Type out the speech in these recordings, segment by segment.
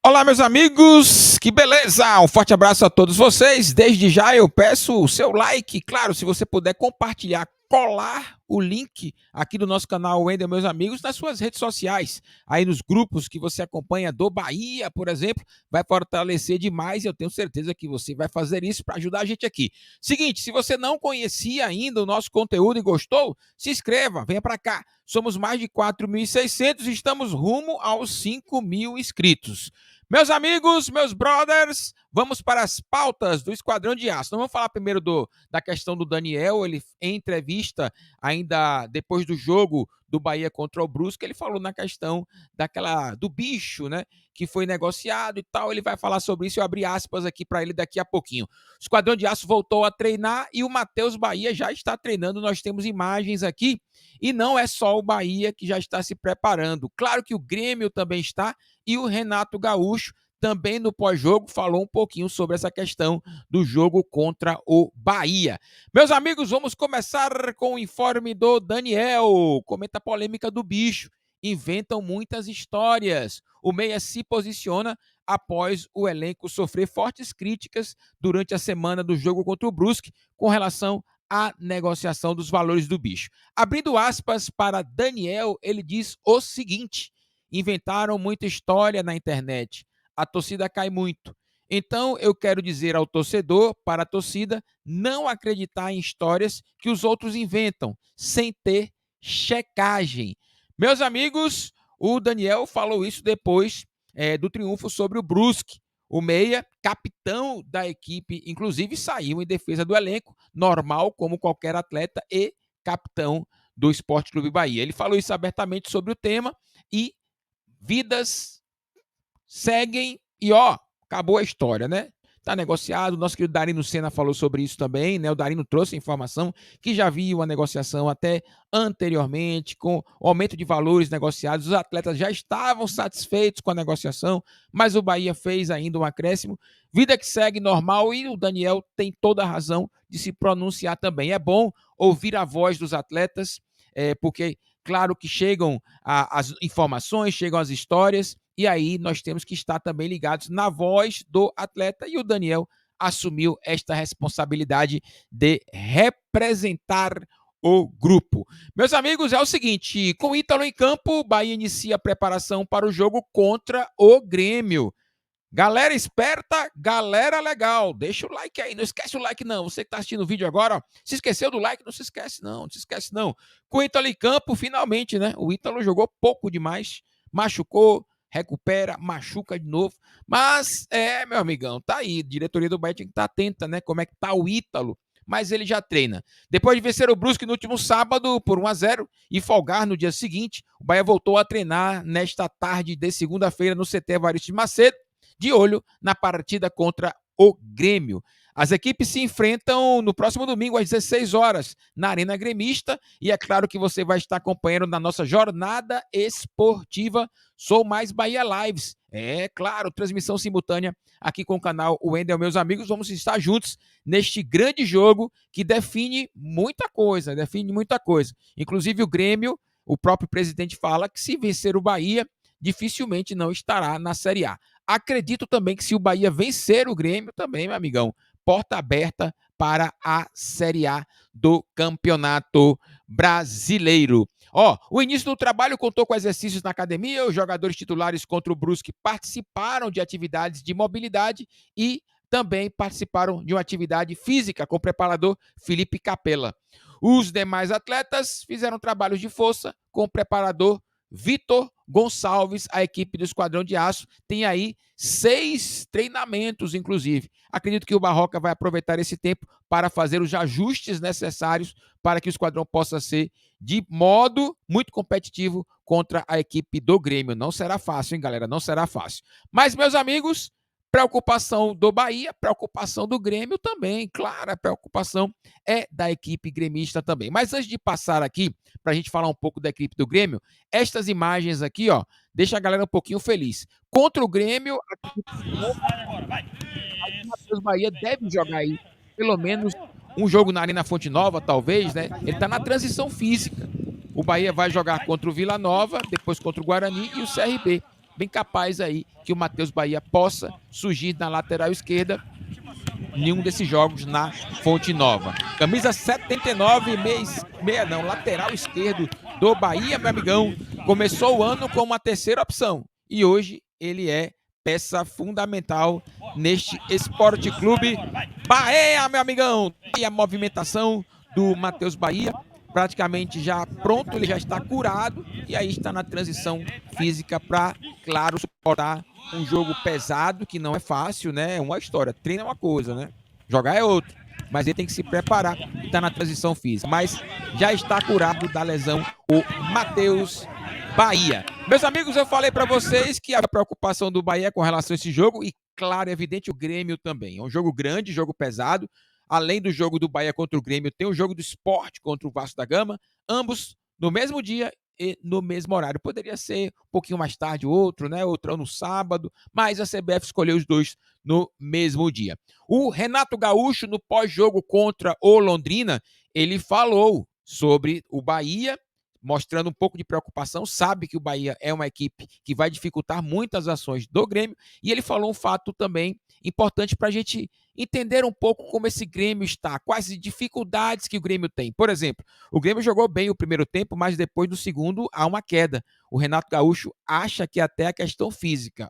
Olá, meus amigos, que beleza! Um forte abraço a todos vocês. Desde já eu peço o seu like, claro, se você puder compartilhar, colar o link aqui do nosso canal Wendel, meus amigos, nas suas redes sociais, aí nos grupos que você acompanha do Bahia, por exemplo, vai fortalecer demais e eu tenho certeza que você vai fazer isso para ajudar a gente aqui. Seguinte, se você não conhecia ainda o nosso conteúdo e gostou, se inscreva, venha para cá. Somos mais de 4.600 e estamos rumo aos 5.000 inscritos. Meus amigos, meus brothers, vamos para as pautas do Esquadrão de Aço. Então, vamos falar primeiro da questão do Daniel. Ele, em entrevista, ainda depois do jogo do Bahia contra o Brusque, ele falou na questão do bicho, né? Que foi negociado e tal. Ele vai falar sobre isso. Eu abri aspas aqui para ele daqui a pouquinho. O Esquadrão de Aço voltou a treinar e o Matheus Bahia já está treinando. Nós temos imagens aqui. E não é só o Bahia que já está se preparando. Claro que o Grêmio também está. E o Renato Gaúcho, também no pós-jogo, falou um pouquinho sobre essa questão do jogo contra o Bahia. Meus amigos, vamos começar com o informe do Daniel. Comenta a polêmica do bicho. Inventam muitas histórias. O Meia se posiciona após o elenco sofrer fortes críticas durante a semana do jogo contra o Brusque com relação à negociação dos valores do bicho. Abrindo aspas para Daniel, ele diz o seguinte: inventaram muita história na internet. A torcida cai muito. Então, eu quero dizer ao torcedor, para a torcida, não acreditar em histórias que os outros inventam, sem ter checagem. Meus amigos, o Daniel falou isso depois do triunfo sobre o Brusque. O Meia, capitão da equipe, inclusive saiu em defesa do elenco, normal como qualquer atleta e capitão do Sport Clube Bahia. Ele falou isso abertamente sobre o tema e vidas seguem e acabou a história, né? Tá negociado. Nosso querido Darino Senna falou sobre isso também, né? O Darino trouxe a informação que já viu a negociação até anteriormente, com o aumento de valores negociados. Os atletas já estavam satisfeitos com a negociação, mas o Bahia fez ainda um acréscimo. Vida que segue normal e o Daniel tem toda a razão de se pronunciar também. É bom ouvir a voz dos atletas, porque claro que chegam as informações, chegam as histórias, e aí nós temos que estar também ligados na voz do atleta, e o Daniel assumiu esta responsabilidade de representar o grupo. Meus amigos, é o seguinte, com o Ítalo em campo, o Bahia inicia a preparação para o jogo contra o Grêmio. Galera esperta, galera legal, deixa o like aí, não esquece o like não, você que está assistindo o vídeo agora, se esqueceu do like, não se esquece não. Com o Ítalo em campo, finalmente, né, o Ítalo jogou pouco demais, machucou, recupera, machuca de novo, mas meu amigão, tá aí, a diretoria do Bahia tem que estar atenta, né, como é que tá o Ítalo, mas ele já treina. Depois de vencer o Brusque no último sábado por 1-0 e folgar no dia seguinte, o Bahia voltou a treinar nesta tarde de segunda-feira no CT Evaristo de Macedo, de olho na partida contra o Grêmio. As equipes se enfrentam no próximo domingo, às 16 horas, na Arena Gremista, e é claro que você vai estar acompanhando na nossa jornada esportiva Sou Mais Bahia Lives. É claro, transmissão simultânea aqui com o canal Wendel, meus amigos. Vamos estar juntos neste grande jogo que define muita coisa, Inclusive o Grêmio, o próprio presidente fala que se vencer o Bahia, dificilmente não estará na Série A. Acredito também que se o Bahia vencer o Grêmio, também, meu amigão, porta aberta para a Série A do Campeonato Brasileiro. O início do trabalho contou com exercícios na academia. Os jogadores titulares contra o Brusque participaram de atividades de mobilidade e também participaram de uma atividade física com o preparador Felipe Capella. Os demais atletas fizeram trabalhos de força com o preparador Vitor Gonçalves. A equipe do Esquadrão de Aço tem aí 6 treinamentos, inclusive. Acredito que o Barroca vai aproveitar esse tempo para fazer os ajustes necessários para que o Esquadrão possa ser de modo muito competitivo contra a equipe do Grêmio. Não será fácil, hein, galera? Não será fácil. Mas, meus amigos, preocupação do Bahia, preocupação do Grêmio também. Claro, a preocupação é da equipe gremista também. Mas antes de passar aqui, para a gente falar um pouco da equipe do Grêmio, estas imagens aqui, deixa a galera um pouquinho feliz. Contra o Grêmio, o Matheus Bahia deve jogar aí pelo menos um jogo na Arena Fonte Nova, talvez, né? Ele está na transição física. O Bahia vai jogar contra o Vila Nova, depois contra o Guarani e o CRB. bem capaz aí que o Matheus Bahia possa surgir na lateral esquerda em um desses jogos na Fonte Nova. Camisa 79, lateral esquerdo do Bahia, meu amigão. Começou o ano com uma terceira opção e hoje ele é peça fundamental neste Esporte Clube Bahia, meu amigão. E a movimentação do Matheus Bahia, praticamente já pronto, ele já está curado e aí está na transição física para, claro, suportar um jogo pesado, que não é fácil, né? É uma história. Treino é uma coisa, né? Jogar é outra. Mas ele tem que se preparar e está na transição física. Mas já está curado da lesão o Matheus Bahia. Meus amigos, eu falei para vocês que a preocupação do Bahia com relação a esse jogo, e claro, é evidente, o Grêmio também. É um jogo grande, jogo pesado. Além do jogo do Bahia contra o Grêmio, tem o jogo do Sport contra o Vasco da Gama, ambos no mesmo dia e no mesmo horário. Poderia ser um pouquinho mais tarde outro, né? Outro no sábado, mas a CBF escolheu os dois no mesmo dia. O Renato Gaúcho, no pós-jogo contra o Londrina, ele falou sobre o Bahia, mostrando um pouco de preocupação, sabe que o Bahia é uma equipe que vai dificultar muitas ações do Grêmio, e ele falou um fato também importante para a gente entender um pouco como esse Grêmio está, quais dificuldades que o Grêmio tem. Por exemplo, o Grêmio jogou bem o primeiro tempo, mas depois do segundo há uma queda. O Renato Gaúcho acha que até a questão física.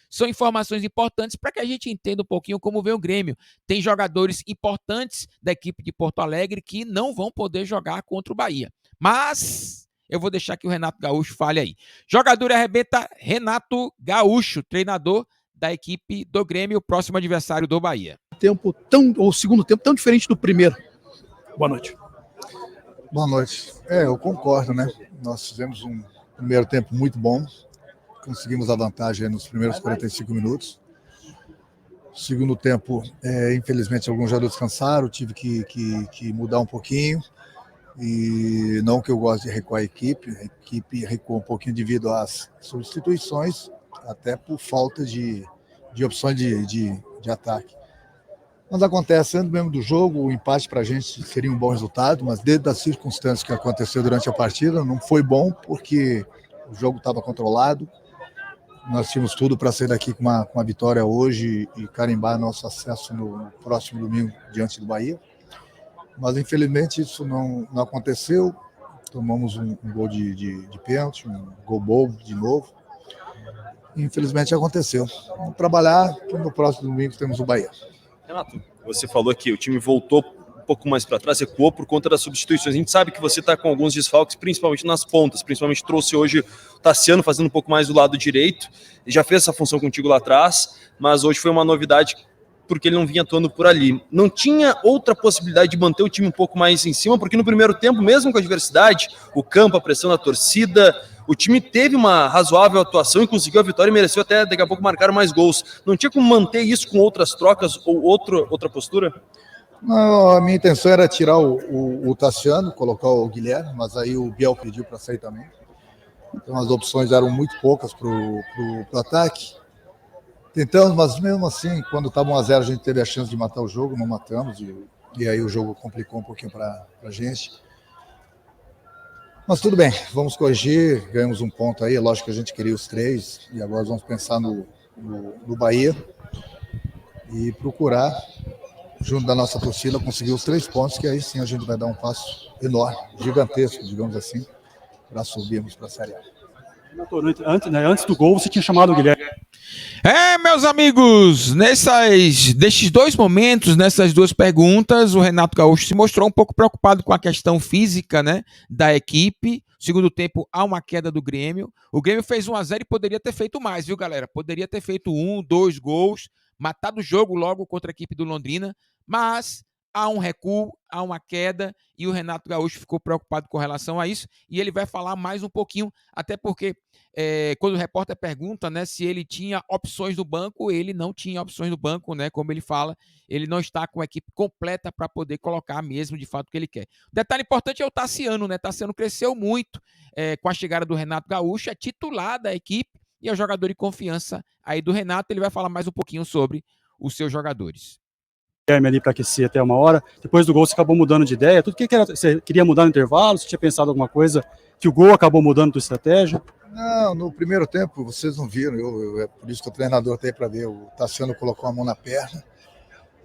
São informações importantes para que a gente entenda um pouquinho como vem o Grêmio. Tem jogadores importantes da equipe de Porto Alegre que não vão poder jogar contra o Bahia. Mas eu vou deixar que o Renato Gaúcho fale aí. Jogador arrebenta Renato Gaúcho, treinador da equipe do Grêmio, o próximo adversário do Bahia. O segundo tempo tão diferente do primeiro. Boa noite. Boa noite. Eu concordo, né? Nós fizemos um primeiro tempo muito bom. Conseguimos a vantagem nos primeiros 45 minutos. Segundo tempo, infelizmente, alguns jogadores cansaram, tive que mudar um pouquinho. E não que eu goste de recuar a equipe recuou um pouquinho devido às substituições, até por falta de opções de ataque. Mas acontece, antes mesmo do jogo, o empate para a gente seria um bom resultado, mas dentro das circunstâncias que aconteceu durante a partida, não foi bom, porque o jogo estava controlado. Nós tínhamos tudo para sair daqui com uma vitória hoje e carimbar nosso acesso no próximo domingo diante do Bahia. Mas infelizmente isso não aconteceu. Tomamos um gol de pênalti, um gol bobo de novo. Infelizmente aconteceu. Vamos trabalhar, que no próximo domingo temos o Bahia. Renato, você falou que o time voltou um pouco mais para trás, recuou por conta das substituições. A gente sabe que você está com alguns desfalques, principalmente nas pontas. Principalmente trouxe hoje o Tassiano fazendo um pouco mais do lado direito. Ele já fez essa função contigo lá atrás, mas hoje foi uma novidade porque ele não vinha atuando por ali. Não tinha outra possibilidade de manter o time um pouco mais em cima, porque no primeiro tempo, mesmo com a adversidade, o campo, a pressão da torcida, o time teve uma razoável atuação e conseguiu a vitória e mereceu até daqui a pouco marcar mais gols. Não tinha como manter isso com outras trocas ou outra postura? Não, a minha intenção era tirar o Tassiano, colocar o Guilherme, mas aí o Biel pediu para sair também. Então as opções eram muito poucas para o ataque. Tentamos, mas mesmo assim, quando estava 1-0, a gente teve a chance de matar o jogo, não matamos, e aí o jogo complicou um pouquinho para a gente. Mas tudo bem, vamos corrigir, ganhamos um ponto aí, é lógico que a gente queria os 3, e agora vamos pensar no Bahia e procurar, junto da nossa torcida, conseguir os 3 pontos, que aí sim a gente vai dar um passo enorme, gigantesco, digamos assim, para subirmos para a Série A. Antes do gol, você tinha chamado o Guilherme. Meus amigos, destes dois momentos, nessas duas perguntas, o Renato Gaúcho se mostrou um pouco preocupado com a questão física, né, da equipe. Segundo tempo, há uma queda do Grêmio. O Grêmio fez 1-0 e poderia ter feito mais, viu, galera? Poderia ter feito 1, 2 gols, matado o jogo logo contra a equipe do Londrina, mas há um recuo, há uma queda, e o Renato Gaúcho ficou preocupado com relação a isso, e ele vai falar mais um pouquinho, até porque quando o repórter pergunta, né, se ele tinha opções no banco, ele não tinha opções no banco, né, como ele fala, ele não está com a equipe completa para poder colocar mesmo de fato o que ele quer. O detalhe importante é o Tassiano, né? Tassiano cresceu muito com a chegada do Renato Gaúcho, é titular da equipe e é o jogador de confiança aí do Renato. Ele vai falar mais um pouquinho sobre os seus jogadores. Ali para aquecer até 1 hora. Depois do gol você acabou mudando de ideia. Tudo que você queria mudar no intervalo? Você tinha pensado alguma coisa que o gol acabou mudando a tua estratégia? Não, no primeiro tempo vocês não viram, é por isso que o treinador tem para ver. O Tassiano colocou a mão na perna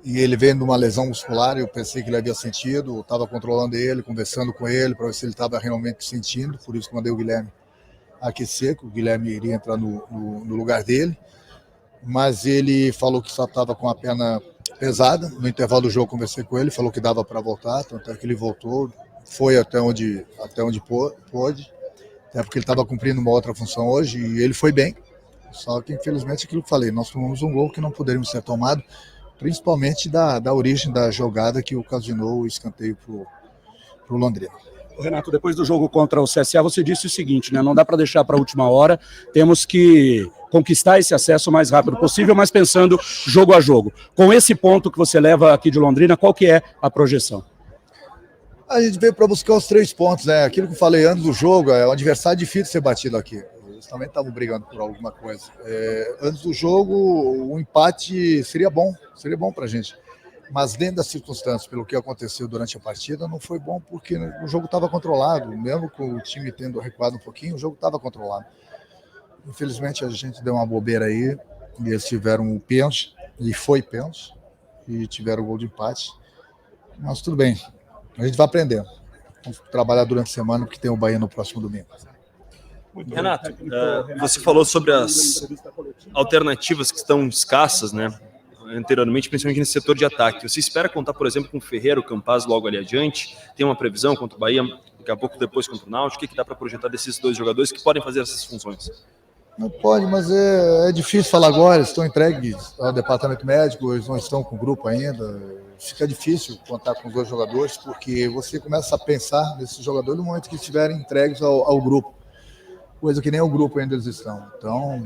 e ele veio de uma lesão muscular. Eu pensei que ele havia sentido, estava controlando ele, conversando com ele para ver se ele estava realmente sentindo. Por isso que mandei o Guilherme aquecer, que o Guilherme iria entrar no lugar dele. Mas ele falou que só estava com a perna pesada. No intervalo do jogo conversei com ele, falou que dava para voltar, tanto é que ele voltou, foi até onde pôde, até porque ele estava cumprindo uma outra função hoje e ele foi bem. Só que infelizmente aquilo que eu falei, nós tomamos um gol que não poderíamos ter tomado, principalmente da origem da jogada que ocasionou o escanteio para o Londrina. Renato, depois do jogo contra o CSA, você disse o seguinte, né? Não dá para deixar para a última hora, temos que conquistar esse acesso o mais rápido possível, mas pensando jogo a jogo. Com esse ponto que você leva aqui de Londrina, qual que é a projeção? A gente veio para buscar os 3 pontos, né? Aquilo que eu falei antes do jogo, é um adversário difícil de ser batido aqui. Eles também estavam brigando por alguma coisa. Antes do jogo, o empate seria bom para a gente. Mas dentro das circunstâncias, pelo que aconteceu durante a partida, não foi bom porque o jogo estava controlado. Mesmo com o time tendo recuado um pouquinho, o jogo estava controlado. Infelizmente, a gente deu uma bobeira aí, e eles tiveram o pênalti, e foi pênalti, e tiveram o gol de empate. Mas tudo bem, a gente vai aprendendo. Vamos trabalhar durante a semana, porque tem o Bahia no próximo domingo. Renato, você falou sobre as alternativas que estão escassas, né? Anteriormente, principalmente nesse setor de ataque. Você espera contar, por exemplo, com o Ferreira, o Campaz logo ali adiante? Tem uma previsão contra o Bahia, daqui a pouco depois contra o Náutico? O que dá para projetar desses 2 jogadores que podem fazer essas funções? Não pode, mas é difícil falar agora. Eles estão entregues ao departamento médico, eles não estão com o grupo ainda. Fica difícil contar com os 2 jogadores, porque você começa a pensar nesses jogadores no momento que estiverem entregues ao grupo. Coisa que nem o grupo ainda eles estão. Então,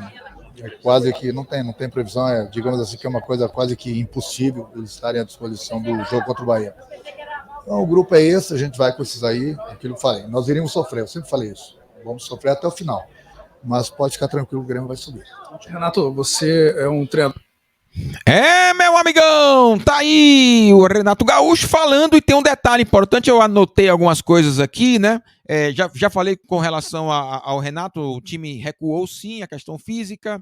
é quase que não tem previsão, digamos assim, que é uma coisa quase que impossível eles estarem à disposição do jogo contra o Bahia. Então o grupo é esse, a gente vai com esses aí, aquilo que eu falei, nós iríamos sofrer, eu sempre falei isso, vamos sofrer até o final, mas pode ficar tranquilo, o Grêmio vai subir. Renato, você é um treinador. Meu amigão, tá aí o Renato Gaúcho falando, e tem um detalhe importante, eu anotei algumas coisas aqui, né? Já falei com relação ao Renato, o time recuou sim, a questão física.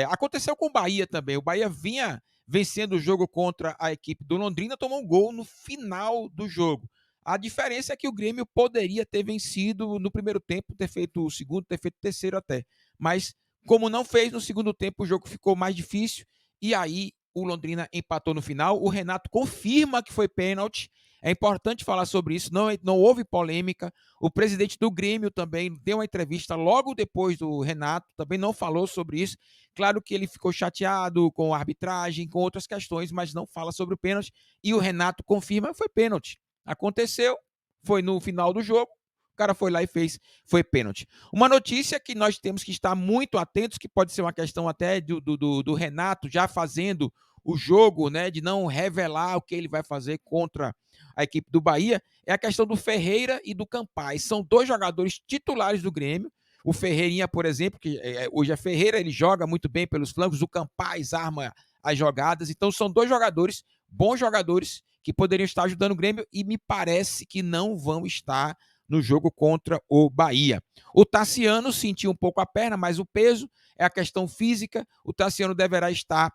Aconteceu com o Bahia também, o Bahia vinha vencendo o jogo contra a equipe do Londrina, tomou um gol no final do jogo. A diferença é que o Grêmio poderia ter vencido no primeiro tempo, ter feito o segundo, ter feito o terceiro até, mas como não fez no segundo tempo, o jogo ficou mais difícil, e aí o Londrina empatou no final. O Renato confirma que foi pênalti. É importante falar sobre isso, não houve polêmica. O presidente do Grêmio também deu uma entrevista logo depois do Renato, também não falou sobre isso. Claro que ele ficou chateado com a arbitragem, com outras questões, mas não fala sobre o pênalti. E o Renato confirma que foi pênalti. Aconteceu, foi no final do jogo. O cara foi lá e fez, foi pênalti. Uma notícia que nós temos que estar muito atentos, que pode ser uma questão até do Renato já fazendo o jogo, né, de não revelar o que ele vai fazer contra a equipe do Bahia, é a questão do Ferreira e do Campaz. São 2 jogadores titulares do Grêmio. O Ferreirinha, por exemplo, que hoje é Ferreira, ele joga muito bem pelos flancos, o Campaz arma as jogadas. Então são 2 jogadores, bons jogadores, que poderiam estar ajudando o Grêmio, e me parece que não vão estar no jogo contra o Bahia. O Tassiano sentiu um pouco a perna, mas o peso é a questão física. O Tassiano deverá estar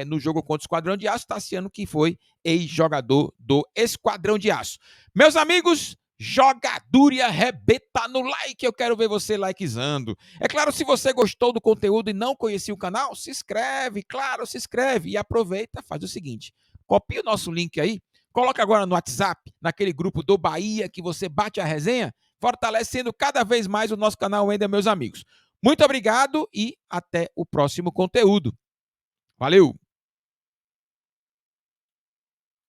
no jogo contra o Esquadrão de Aço. Tassiano, que foi ex-jogador do Esquadrão de Aço. Meus amigos, jogadura e arrebenta no like. Eu quero ver você likezando. É claro, se você gostou do conteúdo e não conhecia o canal, se inscreve, claro, se inscreve. E aproveita, faz o seguinte, copia o nosso link aí, coloca agora no WhatsApp, naquele grupo do Bahia, que você bate a resenha, fortalecendo cada vez mais o nosso canal ainda, meus amigos. Muito obrigado e até o próximo conteúdo. Valeu!